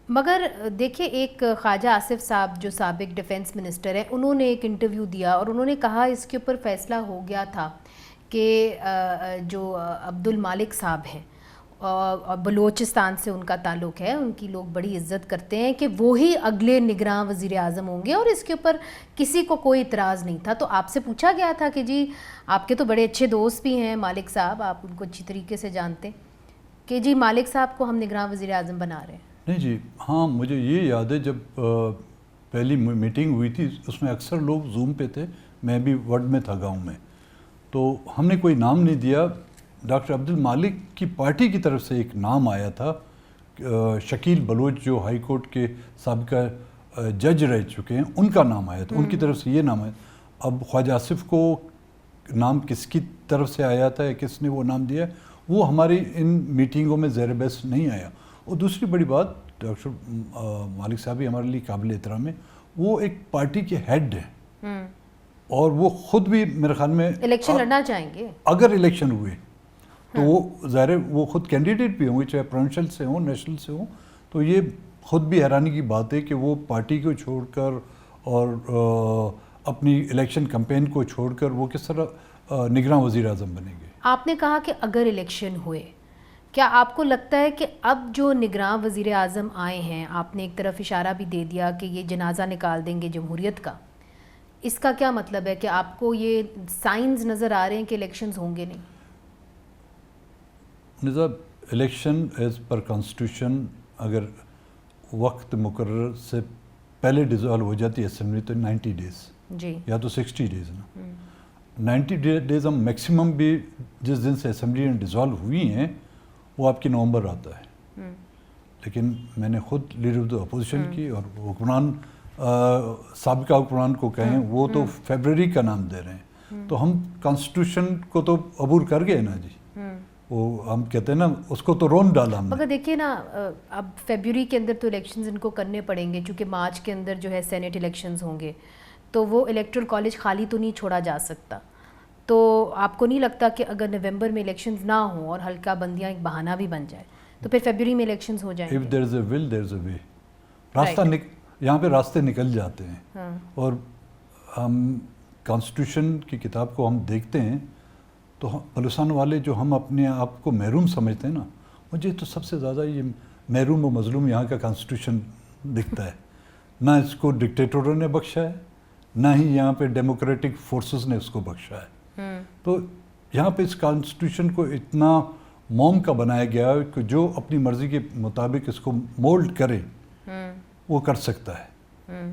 مگر دیکھیں ایک خواجہ آصف صاحب جو سابق ڈیفنس منسٹر ہیں، انہوں نے ایک انٹرویو دیا اور انہوں نے کہا اس کے اوپر فیصلہ ہو گیا تھا کہ جو عبد المالک صاحب ہیں اور بلوچستان سے ان کا تعلق ہے، ان کی لوگ بڑی عزت کرتے ہیں کہ وہی اگلے نگراں وزیر اعظم ہوں گے، اور اس کے اوپر کسی کو کوئی اعتراض نہیں تھا۔ تو آپ سے پوچھا گیا تھا کہ جی آپ کے تو بڑے اچھے دوست بھی ہیں مالک صاحب، آپ ان کو اچھی طریقے سے جانتے ہیں، کہ جی مالک صاحب کو ہم نگراں وزیر اعظم بنا رہے ہیں؟ نہیں جی، ہاں مجھے یہ یاد ہے جب پہلی میٹنگ ہوئی تھی اس میں اکثر لوگ زوم پہ تھے، میں بھی ورڈ میں تھا گاؤں میں، تو ہم نے کوئی نام نہیں دیا۔ ڈاکٹر عبد المالک کی پارٹی کی طرف سے ایک نام آیا تھا، شکیل بلوچ جو ہائی کورٹ کے سابقہ جج رہ چکے ہیں، ان کا نام آیا تھا، ان کی طرف سے یہ نام آیا۔ اب خواجہ آصف کو نام کس کی طرف سے آیا تھا یا کس نے وہ نام دیا، وہ ہماری ان میٹنگوں میں زیر بحث نہیں آیا۔ اور دوسری بڑی بات، ڈاکٹر مالک صاحب بھی ہمارے لیے قابل احترام ہے، وہ ایک پارٹی کے ہیڈ ہیں اور وہ خود بھی میرے خیال میں الیکشن لڑنا چاہیں گے۔ اگر الیکشن ہوئے تو وہ ظاہر ہے وہ خود کینڈیڈیٹ بھی ہوں گے، چاہے پروونشل سے ہوں نیشنل سے ہوں، تو یہ خود بھی حیرانی کی بات ہے کہ وہ پارٹی کو چھوڑ کر اور اپنی الیکشن کمپین کو چھوڑ کر وہ کس طرح نگراں وزیر اعظم بنیں گے۔ آپ نے کہا کہ اگر الیکشن ہوئے، کیا آپ کو لگتا ہے کہ اب جو نگراں وزیر اعظم آئے ہیں، آپ نے ایک طرف اشارہ بھی دے دیا کہ یہ جنازہ نکال دیں گے جمہوریت کا، اس کا کیا مطلب ہے کہ آپ کو یہ سائنز نظر آ رہے ہیں کہ الیکشنز ہوں گے نہیں؟ نظام الیکشن ایز پر کانسٹیٹیوشن اگر وقت مقرر سے پہلے ڈیزالو ہو جاتی ہے اسمبلی تو 90 ڈیز جی، یا تو 60 ڈیز نا، 90 ڈیز ہم میکسیمم بھی جس دن سے اسمبلی ڈیزالو ہوئی ہیں وہ آپ کی نومبر آتا ہے، لیکن میں نے خود لیڈر آف دا اپوزیشن کی اور حکمران سابقہ حکمران کو کہیں وہ تو فیبرری کا نام دے رہے ہیں، تو ہم کانسٹیٹیوشن کو تو عبور کر گئے نا جی، وہ ہم کہتے ہیں نا اس کو تو رون ڈالا ہم نے۔ مگر دیکھیے نا، اب فیبروری کے اندر تو الیکشنز ان کو کرنے پڑیں گے چونکہ مارچ کے اندر جو ہے سینٹ الیکشنز ہوں گے، تو وہ الیکٹرل کالج خالی تو نہیں چھوڑا جا سکتا۔ تو آپ کو نہیں لگتا کہ اگر نومبر میں الیکشنز نہ ہوں اور حلقہ بندیاں ایک بہانہ بھی بن جائے تو پھر فیبروری میں الیکشنز ہو جائیں گے؟ If there is a will, there is a way. یہاں پہ راستے نکل جاتے ہیں، اور ہم کانسٹیٹیوشن کی کتاب کو ہم دیکھتے ہیں تو بلوچستان والے جو ہم اپنے آپ کو محروم سمجھتے ہیں نا، مجھے تو سب سے زیادہ یہ محروم و مظلوم یہاں کا کانسٹیٹیوشن دکھتا ہے۔ نہ اس کو ڈکٹیٹروں نے بخشا ہے، نہ ہی یہاں پہ ڈیموکریٹک فورسز نے اس کو بخشا ہے۔ تو یہاں پہ اس کانسٹیٹیوشن کو اتنا موم کا بنایا گیا ہے کہ جو اپنی مرضی کے مطابق اس کو مولڈ کرے وہ کر سکتا ہے۔